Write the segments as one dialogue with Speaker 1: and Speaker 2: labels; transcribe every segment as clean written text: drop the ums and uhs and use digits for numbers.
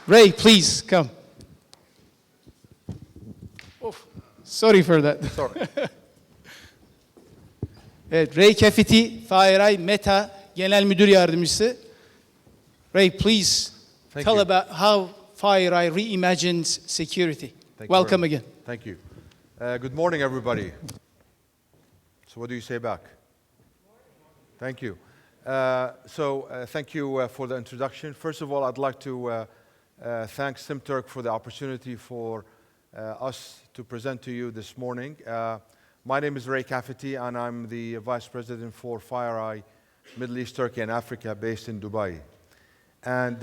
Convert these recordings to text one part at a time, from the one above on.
Speaker 1: Ray, please come. Oh, sorry for that.
Speaker 2: Sorry.
Speaker 1: Evet, Ray Kafity, FireEye Meta Genel Müdür Yardımcısı. Ray, please tell about how FireEye reimagines security. Welcome again.
Speaker 2: Thank you. Good morning, everybody. So what do you say back? Thank you. Thank you for the introduction. First of all, I'd like to thank SimTurk for the opportunity for us to present to you this morning. My name is Ray Kafity, and I'm the Vice President for FireEye Middle East, Turkey, and Africa, based in Dubai. And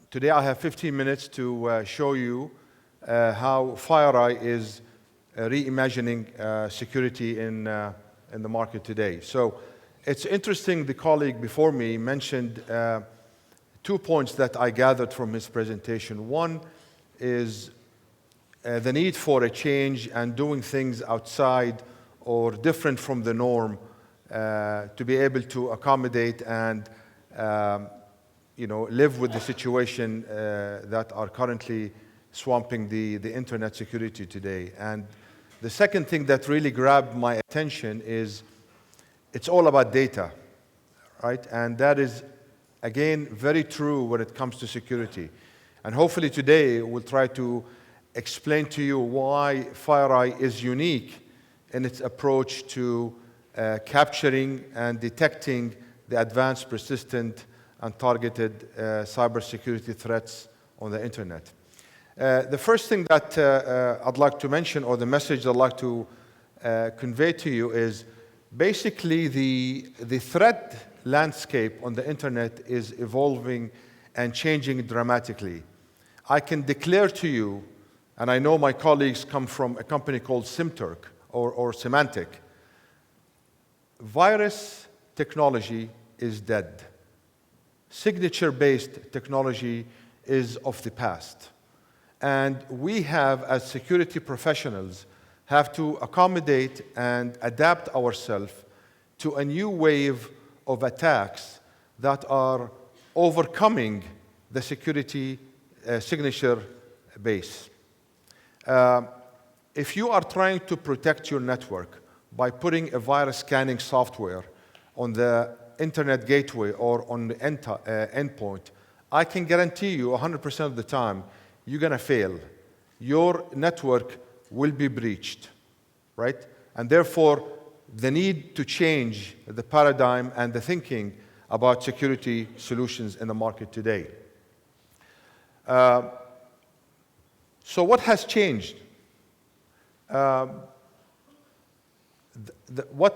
Speaker 2: today I have 15 minutes to show you how FireEye is reimagining security in the market today. So it's interesting, the colleague before me mentioned 2 points that I gathered from his presentation. One is the need for a change and doing things outside or different from the norm to be able to accommodate and live with the situation that are currently swamping the internet security today. And the second thing that really grabbed my attention is it's all about data, right? And that is, again, very true when it comes to security. And hopefully today we'll try to explain to you why FireEye is unique in its approach to capturing and detecting the advanced, persistent, and targeted cybersecurity threats on the internet. The first thing that I'd like to mention, or the message I'd like to convey to you, is basically the threat landscape on the internet is evolving and changing dramatically. I can declare to you, and I know my colleagues come from a company called SimTurk or Symantec, virus technology is dead. Signature-based technology is of the past. And we have, as security professionals, have to accommodate and adapt ourselves to a new wave of attacks that are overcoming the security signature base. If you are trying to protect your network by putting a virus scanning software on the internet gateway or on the endpoint, I can guarantee you 100% of the time you're going to fail. Your network will be breached, right? And therefore, the need to change the paradigm and the thinking about security solutions in the market today. So what has changed? What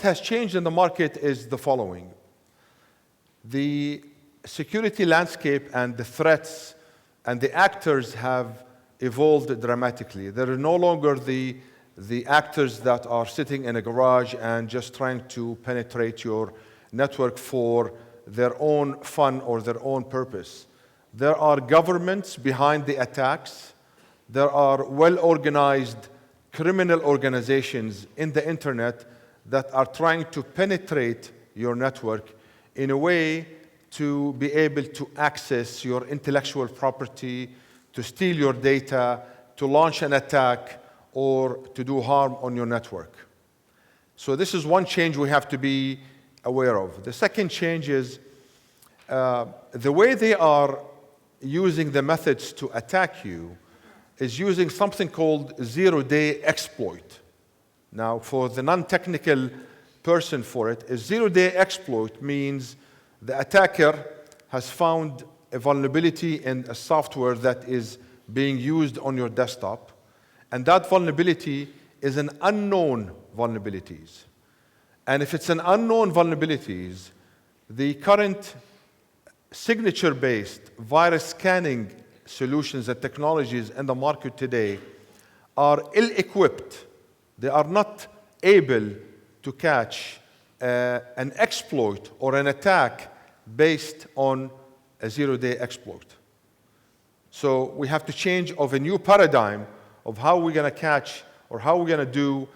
Speaker 2: has changed in the market is the following. The security landscape and the threats and the actors have evolved dramatically. There are no longer the actors that are sitting in a garage and just trying to penetrate your network for their own fun or their own purpose. There are governments behind the attacks. There are well-organized criminal organizations in the internet that are trying to penetrate your network in a way to be able to access your intellectual property, to steal your data, to launch an attack, or to do harm on your network. So this is one change we have to be aware of. The second change is the way they are using the methods to attack you is using something called zero-day exploit. Now, for the non-technical person for it, a zero-day exploit means the attacker has found a vulnerability in a software that is being used on your desktop, and that vulnerability is an unknown vulnerabilities. And if it's an unknown vulnerabilities, the current signature-based virus scanning solutions and technologies in the market today are ill-equipped. They are not able to catch an exploit or an attack based on a zero-day exploit. So we have to change of a new paradigm of how we're going to catch or how we're going to do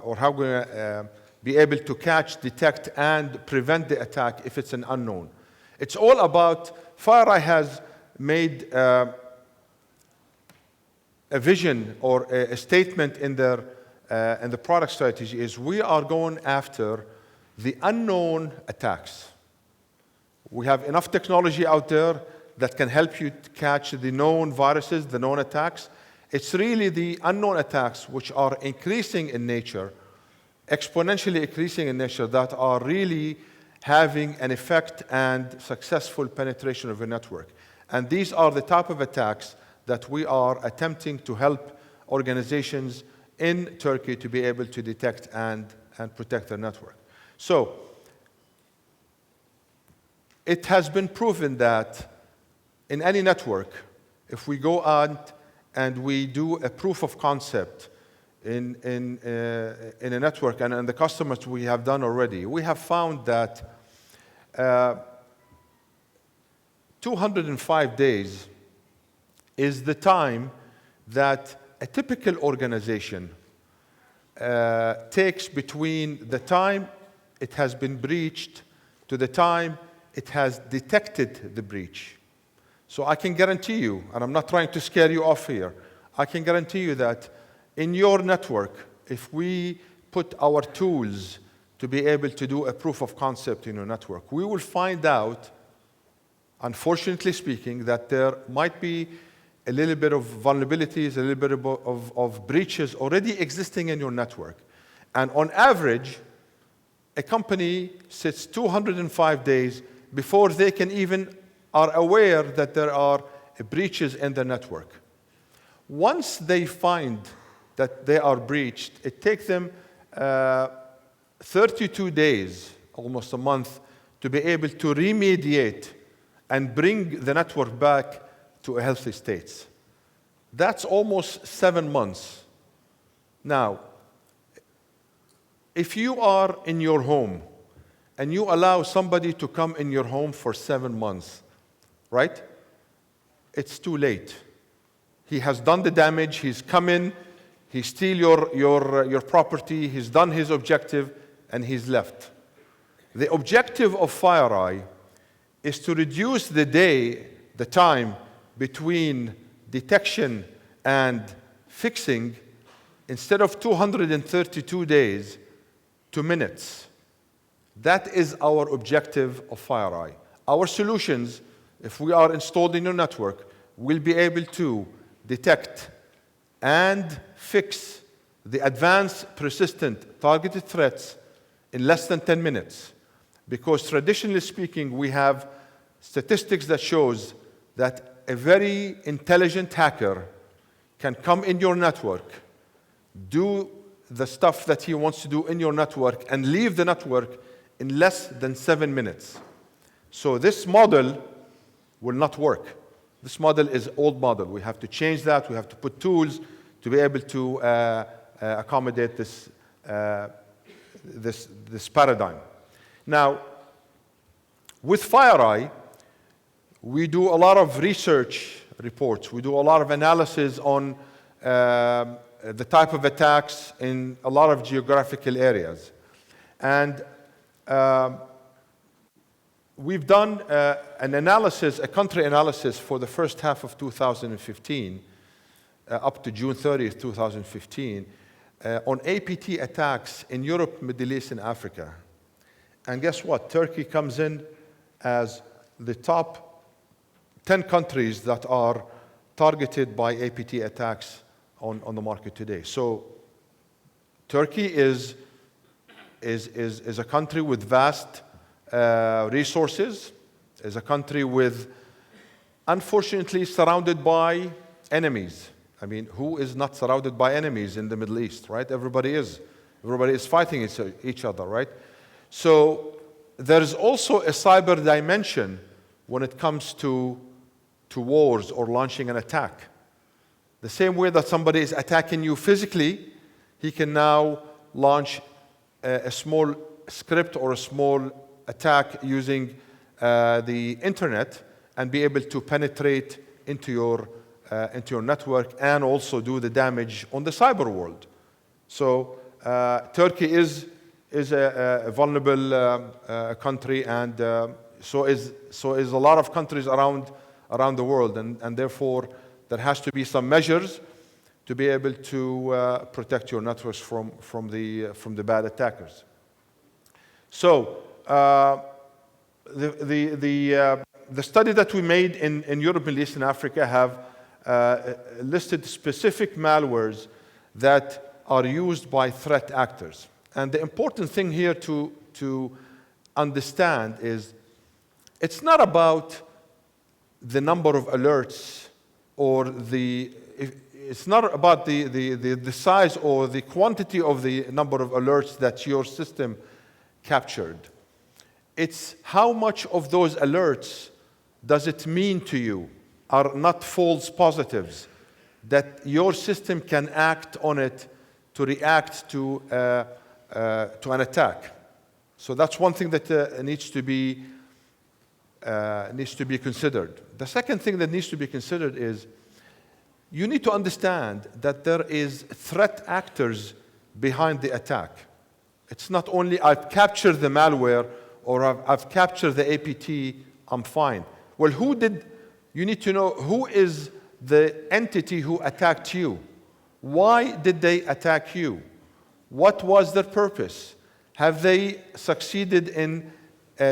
Speaker 2: or how we're going to be able to catch, detect, and prevent the attack if it's an unknown. It's all about, FireEye has made a vision or a statement in the product strategy is we are going after the unknown attacks. We have enough technology out there that can help you to catch the known viruses, the known attacks. It's really the unknown attacks which are increasing in nature, exponentially increasing in nature, that are really having an effect and successful penetration of a network. And these are the type of attacks that we are attempting to help organizations in Turkey to be able to detect and protect their network. So, it has been proven that in any network, if we go out and we do a proof of concept in a network, and the customers we have done already, we have found that 205 days is the time that a typical organization takes between the time it has been breached to the time it has detected the breach. So I can guarantee you, and I'm not trying to scare you off here, I can guarantee you that in your network, if we put our tools to be able to do a proof of concept in your network, we will find out, unfortunately speaking, that there might be a little bit of vulnerabilities, a little bit of breaches already existing in your network. And on average, a company sits 205 days before they can even are aware that there are breaches in their network. Once they find that they are breached, it takes them 32 days, almost a month, to be able to remediate and bring the network back to a healthy state. That's almost 7 months. Now, if you are in your home and you allow somebody to come in your home for 7 months, right? It's too late. He has done the damage, he's come in, he steal your property, he's done his objective, and he's left. The objective of FireEye is to reduce the time between detection and fixing, instead of 232 days, to minutes. That is our objective of FireEye. Our solutions, if we are installed in your network, will be able to detect and fix the advanced, persistent, targeted threats in less than 10 minutes. Because traditionally speaking, we have statistics that shows that a very intelligent hacker can come in your network, do the stuff that he wants to do in your network, and leave the network in less than 7 minutes. So this model will not work. This model is old model. We have to change that. We have to put tools to be able to accommodate this paradigm. Now, with FireEye, we do a lot of research reports. We do a lot of analysis on the type of attacks in a lot of geographical areas. And we've done an analysis, a country analysis for the first half of 2015, up to June 30th, 2015, on APT attacks in Europe, Middle East, and Africa. And guess what? Turkey comes in as the top 10 countries that are targeted by APT attacks on the market today. So Turkey is a country with vast resources, is a country with, unfortunately, surrounded by enemies. I mean, who is not surrounded by enemies in the Middle East, right? Everybody is. Everybody is fighting each other, right? So there's also a cyber dimension when it comes to wars or launching an attack. The same way that somebody is attacking you physically, he can now launch a small script or a small attack using the internet and be able to penetrate into your network and also do the damage on the cyber world. So Turkey is a vulnerable country, and So is a lot of countries around the world, and therefore there has to be some measures to be able to protect your networks from the bad attackers. So the study that we made in Europe, Middle East, and Africa have listed specific malwares that are used by threat actors. And the important thing here to understand is it's not about the number of alerts or it's not about the size or the quantity of the number of alerts that your system captured. It's how much of those alerts does it mean to you are not false positives that your system can act on it to react to an attack. So that's one thing that needs to be considered. The second thing that needs to be considered is you need to understand that there is threat actors behind the attack. It's not only I've captured the malware or I've captured the APT, I'm fine. Well, you need to know who is the entity who attacked you. Why did they attack you? What was their purpose? Have they succeeded in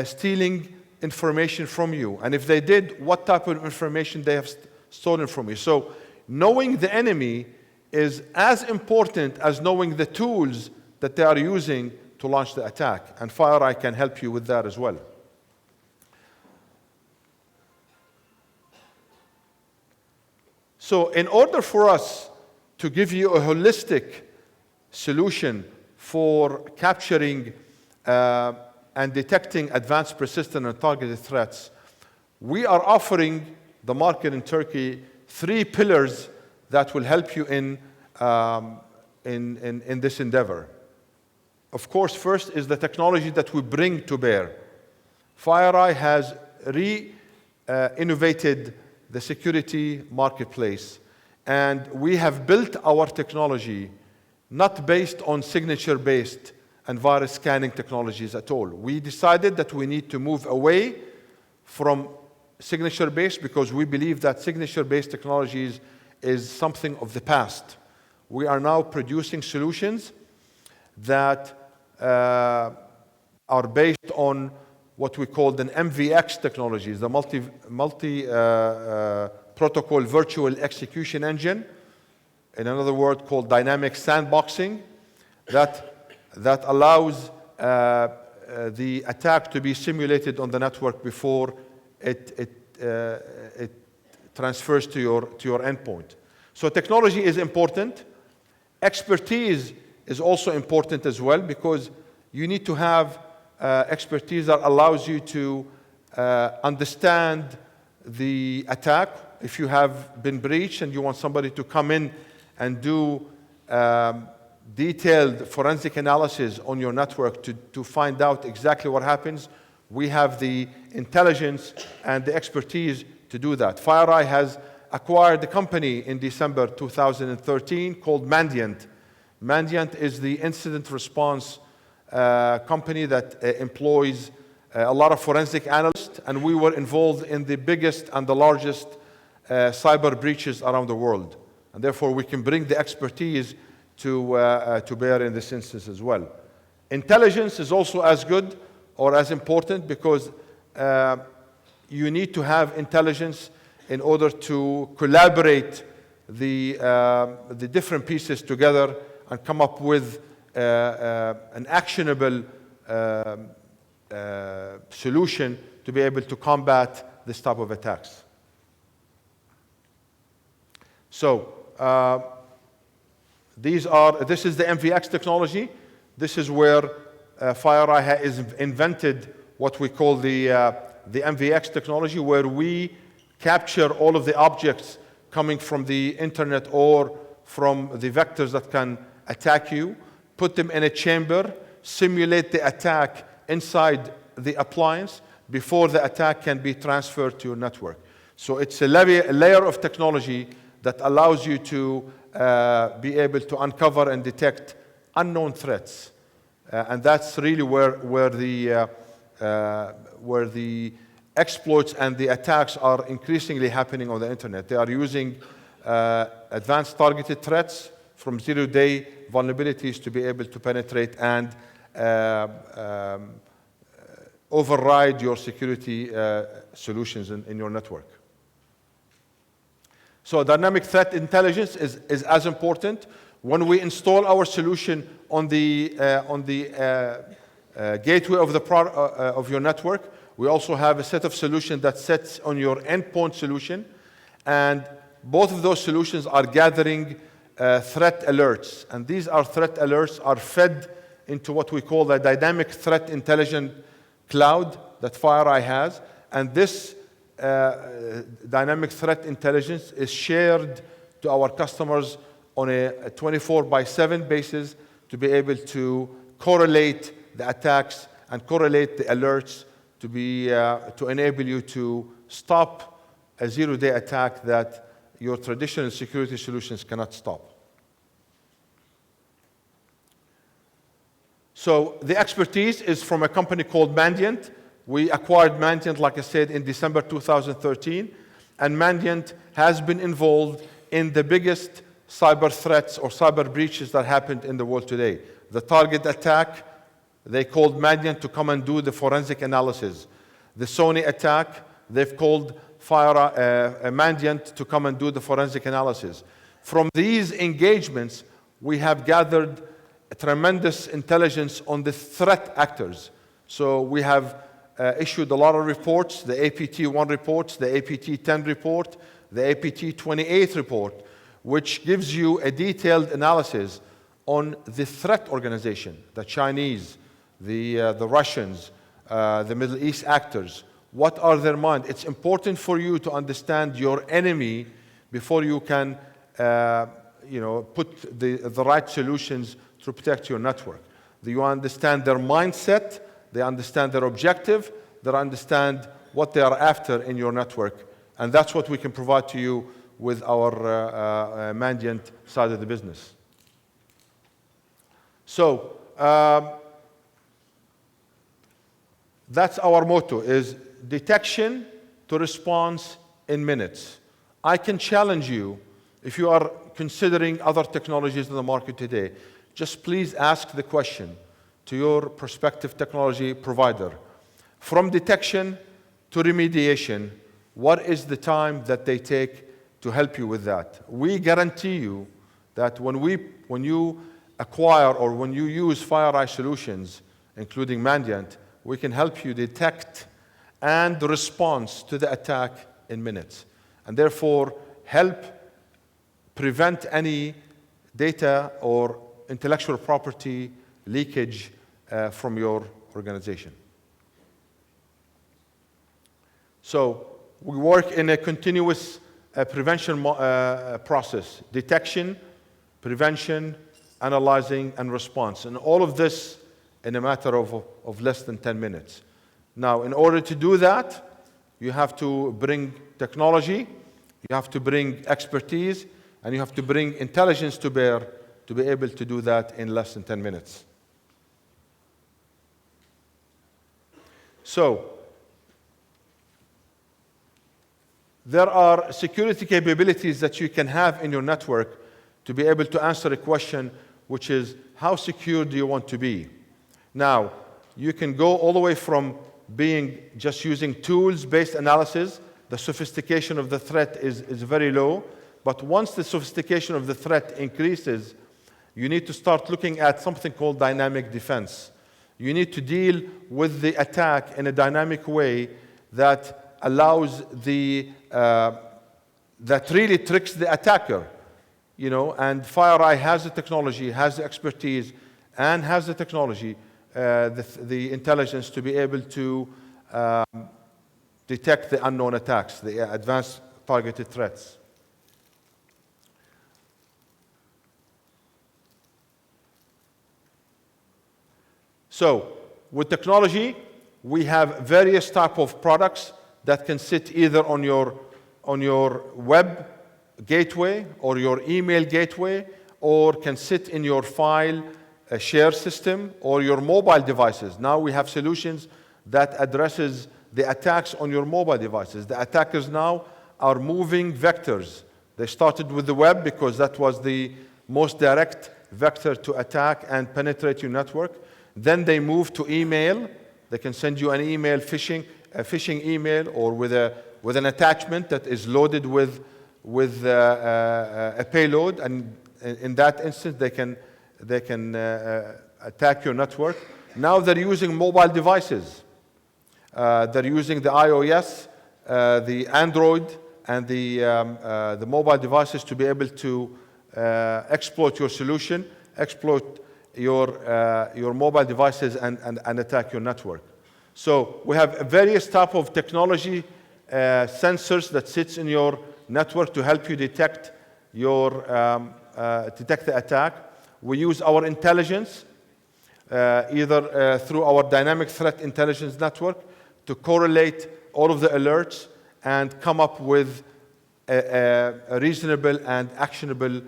Speaker 2: stealing information from you? And if they did, what type of information they have stolen from you? So knowing the enemy is as important as knowing the tools that they are using to launch the attack. And FireEye can help you with that as well. So in order for us to give you a holistic solution for capturing and detecting advanced, persistent, and targeted threats, we are offering the market in Turkey 3 pillars that will help you in this endeavor. Of course, first is the technology that we bring to bear. FireEye has innovated the security marketplace, and we have built our technology not based on signature-based and virus scanning technologies at all. We decided that we need to move away from signature-based because we believe that signature-based technologies is something of the past. We are now producing solutions that are based on what we call the MVX technologies, the multi-protocol virtual execution engine, in another word called dynamic sandboxing, that allows the attack to be simulated on the network before it transfers to your endpoint. So technology is important. Expertise is also important as well, because you need to have expertise that allows you to understand the attack. If you have been breached and you want somebody to come in and do detailed forensic analysis on your network to find out exactly what happens, we have the intelligence and the expertise to do that. FireEye has acquired a company in December 2013 called Mandiant. Mandiant is the incident response company that employs a lot of forensic analysts, and we were involved in the biggest and the largest cyber breaches around the world. And therefore, we can bring the expertise to bear in this instance as well. Intelligence is also as good or as important, because you need to have intelligence in order to collaborate the different pieces together and come up with an actionable solution to be able to combat this type of attacks. So this is the MVX technology. This is where FireEye has invented what we call the MVX technology, where we capture all of the objects coming from the internet or from the vectors that can attack you, put them in a chamber, simulate the attack inside the appliance before the attack can be transferred to your network. So it's a layer of technology that allows you to be able to uncover and detect unknown threats. And that's really where the where the exploits and the attacks are increasingly happening on the internet. They are using advanced targeted threats from zero-day vulnerabilities to be able to penetrate and override your security solutions in your network. So dynamic threat intelligence is as important. When we install our solution on the gateway of your network, we also have a set of solutions that sits on your endpoint solution, and both of those solutions are gathering threat alerts, and these threat alerts are fed into what we call the dynamic threat intelligence cloud that FireEye has, and this dynamic threat intelligence is shared to our customers on a 24/7 basis to be able to correlate the attacks and correlate the alerts to enable you to stop a zero-day attack that your traditional security solutions cannot stop. So the expertise is from a company called Mandiant. We acquired Mandiant, like I said, in December 2013, and Mandiant has been involved in the biggest cyber threats or cyber breaches that happened in the world today. The Target attack, they called Mandiant to come and do the forensic analysis. The Sony attack, they've called Mandiant to come and do the forensic analysis. From these engagements, we have gathered a tremendous intelligence on the threat actors. So we have issued a lot of reports, the APT-1 reports, the APT-10 report, the APT-28 report, which gives you a detailed analysis on the threat organization, the Chinese, the Russians, the Middle East actors. What are their minds? It's important for you to understand your enemy before you can put the right solutions to protect your network. Do you understand their mindset? They understand their objective. They understand what they are after in your network. And that's what we can provide to you with our Mandiant side of the business. So that's our motto, is detection to response in minutes. I can challenge you, if you are considering other technologies in the market today, just please ask the question to your prospective technology provider. From detection to remediation, what is the time that they take to help you with that? We guarantee you that when you acquire or when you use FireEye solutions, including Mandiant, we can help you detect and respond to the attack in minutes, and therefore help prevent any data or intellectual property leakage from your organization. So we work in a continuous prevention process: detection, prevention, analyzing, and response. And all of this in a matter of less than 10 minutes. Now, in order to do that, you have to bring technology, you have to bring expertise, and you have to bring intelligence to bear to be able to do that in less than 10 minutes. So, there are security capabilities that you can have in your network to be able to answer a question, which is, how secure do you want to be? Now, you can go all the way from being just using tools-based analysis. The sophistication of the threat is very low, but once the sophistication of the threat increases, you need to start looking at something called dynamic defense. You need to deal with the attack in a dynamic way that allows that really tricks the attacker, and FireEye has the technology, has the expertise, and has the technology, the intelligence to be able to detect the unknown attacks, the advanced targeted threats. So, with technology, we have various types of products that can sit either on your web gateway or your email gateway, or can sit in your file share system or your mobile devices. Now we have solutions that addresses the attacks on your mobile devices. The attackers now are moving vectors. They started with the web because that was the most direct vector to attack and penetrate your network. Then they moved to email. They can send you an email, a phishing email, or with an attachment that is loaded with a payload. And in that instance, they can attack your network. Now they're using mobile devices. They're using the iOS, the Android, and the mobile devices to be able to exploit your solution, exploit your mobile devices, and attack your network. So we have various type of technology sensors that sits in your network to help you detect the attack. We use our intelligence, either through our dynamic threat intelligence network, to correlate all of the alerts and come up with a reasonable and actionable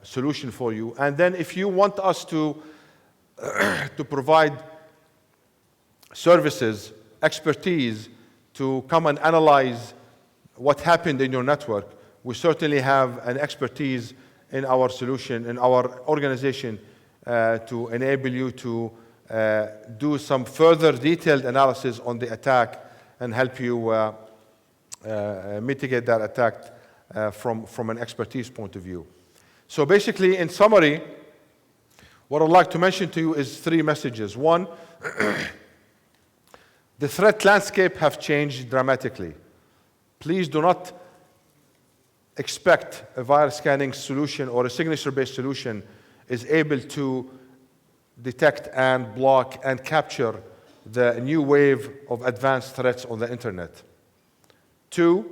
Speaker 2: solution for you. And then if you want us to provide services, expertise, to come and analyze what happened in your network, we certainly have an expertise in our solution, in our organization, to enable you to do some further detailed analysis on the attack and help you mitigate that attack from an expertise point of view. So basically, in summary, what I'd like to mention to you is 3 messages. One, the threat landscape have changed dramatically. Please do not expect a virus scanning solution or a signature-based solution is able to detect and block and capture the new wave of advanced threats on the internet. 2,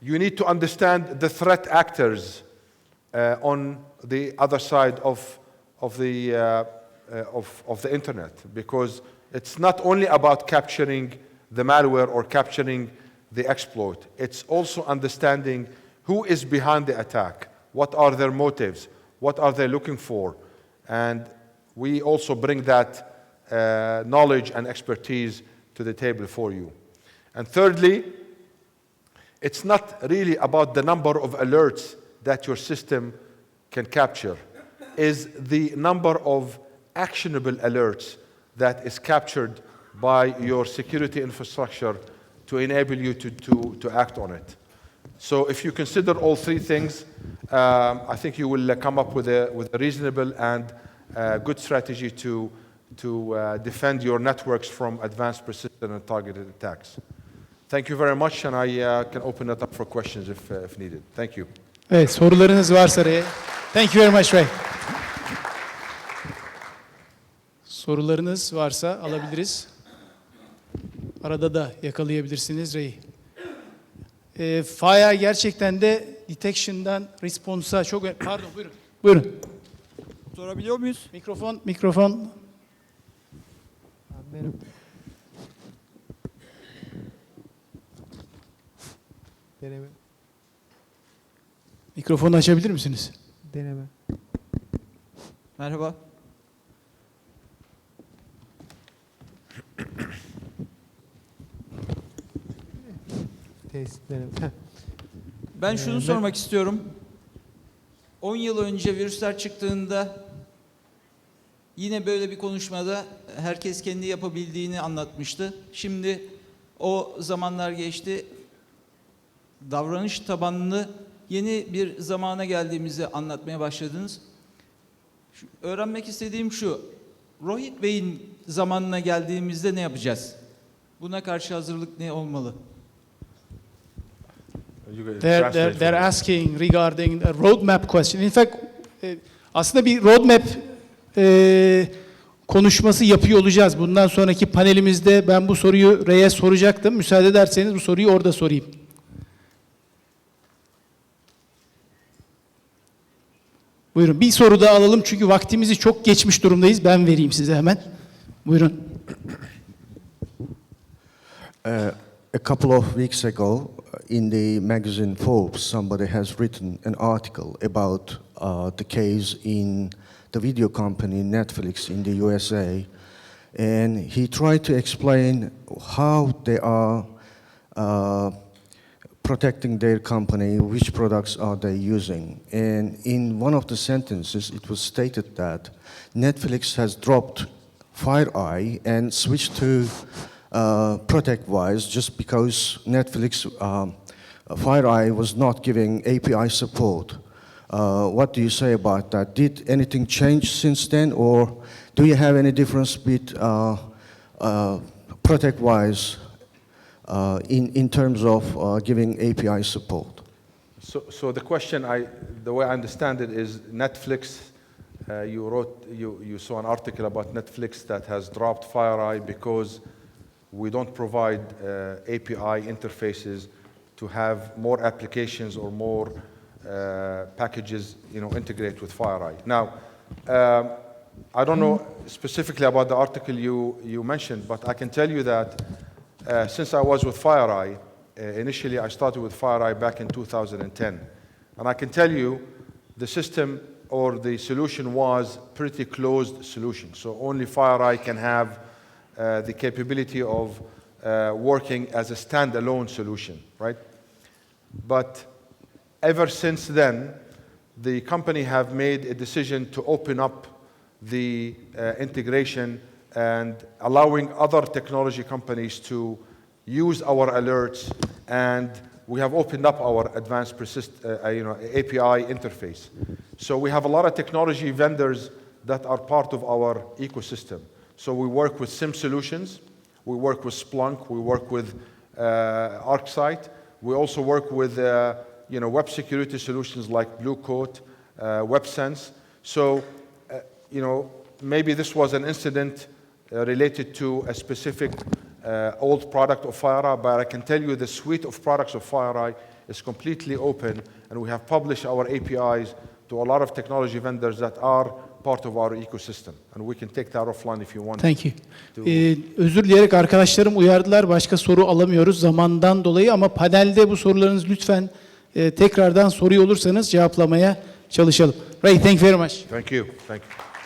Speaker 2: you need to understand the threat actors on the other side of the internet, because it's not only about capturing the malware or capturing the exploit. It's also understanding who is behind the attack, what are their motives, what are they looking for, and we also bring that knowledge and expertise to the table for you. And thirdly, it's not really about the number of alerts that your system can capture. Is the number of actionable alerts that is captured by your security infrastructure to enable you to act on it. So if you consider all 3 things, I think you will come up with a reasonable and good strategy to defend your networks from advanced, persistent, and targeted attacks. Thank you very much, and I can open it up for questions if needed. Thank you.
Speaker 1: Evet, sorularınız varsa Ray'e. Thank you very much, Ray. Sorularınız varsa alabiliriz. Arada da yakalayabilirsiniz Ray'i. FIRE gerçekten de detection'dan response'a çok... Pardon, buyurun. Buyurun.
Speaker 3: Sorabiliyor muyuz?
Speaker 1: Mikrofon.
Speaker 3: Benim. Deneme.
Speaker 1: Mikrofonu açabilir misiniz?
Speaker 3: Deneme. Merhaba. Ben şunu sormak istiyorum. 10 yıl önce virüsler çıktığında yine böyle bir konuşmada herkes kendi yapabildiğini anlatmıştı. Şimdi o zamanlar geçti. Davranış tabanlı yeni bir zamana geldiğimizi anlatmaya başladınız. Öğrenmek istediğim şu. Rohit Bey'in zamanına geldiğimizde ne yapacağız? Buna karşı hazırlık ne olmalı?
Speaker 1: They're asking regarding a roadmap question. In fact, aslında bir roadmap konuşması yapıyor olacağız. Bundan sonraki panelimizde ben bu soruyu Ray'e soracaktım. Müsaade ederseniz bu soruyu orada sorayım. Buyurun, bir soru daha alalım çünkü vaktimizi çok geçmiş durumdayız. Ben vereyim size hemen. Buyurun.
Speaker 4: A couple of weeks ago, in the magazine Forbes, somebody has written an article about the case in the video company Netflix in the USA, and he tried to explain how they are protecting their company, which products are they using. And in one of the sentences, it was stated that Netflix has dropped FireEye and switched to ProtectWise just because Netflix FireEye was not giving API support. What do you say about that? Did anything change since then, or do you have any difference with ProtectWise in terms of giving API support?
Speaker 2: So the question, the way I understand it is Netflix. You saw an article about Netflix that has dropped FireEye because we don't provide API interfaces to have more applications or more packages, integrate with FireEye. Now, I don't know specifically about the article you mentioned, but I can tell you that since I was with FireEye, initially I started with FireEye back in 2010, and I can tell you the system or the solution was pretty closed solution. So only FireEye can have the capability of working as a standalone solution, right? But ever since then, the company have made a decision to open up the integration and allowing other technology companies to use our alerts, and we have opened up our advanced API interface. So we have a lot of technology vendors that are part of our ecosystem. So we work with SIM solutions, we work with Splunk, we work with ArcSight, we also work with web security solutions like Blue Coat, WebSense. So maybe this was an incident related to a specific old product of FireEye, but I can tell you the suite of products of FireEye is completely open, and we have published our APIs to a lot of technology vendors that are part of our ecosystem, and we can take that offline if you want.
Speaker 1: Thank you. Özür dileyerek arkadaşlarım uyardılar. Başka soru alamıyoruz zamandan dolayı, ama panelde bu sorularınız lütfen tekrardan soruyor olursanız cevaplamaya çalışalım. Ray, thank you very much.
Speaker 2: Thank you. Thank you.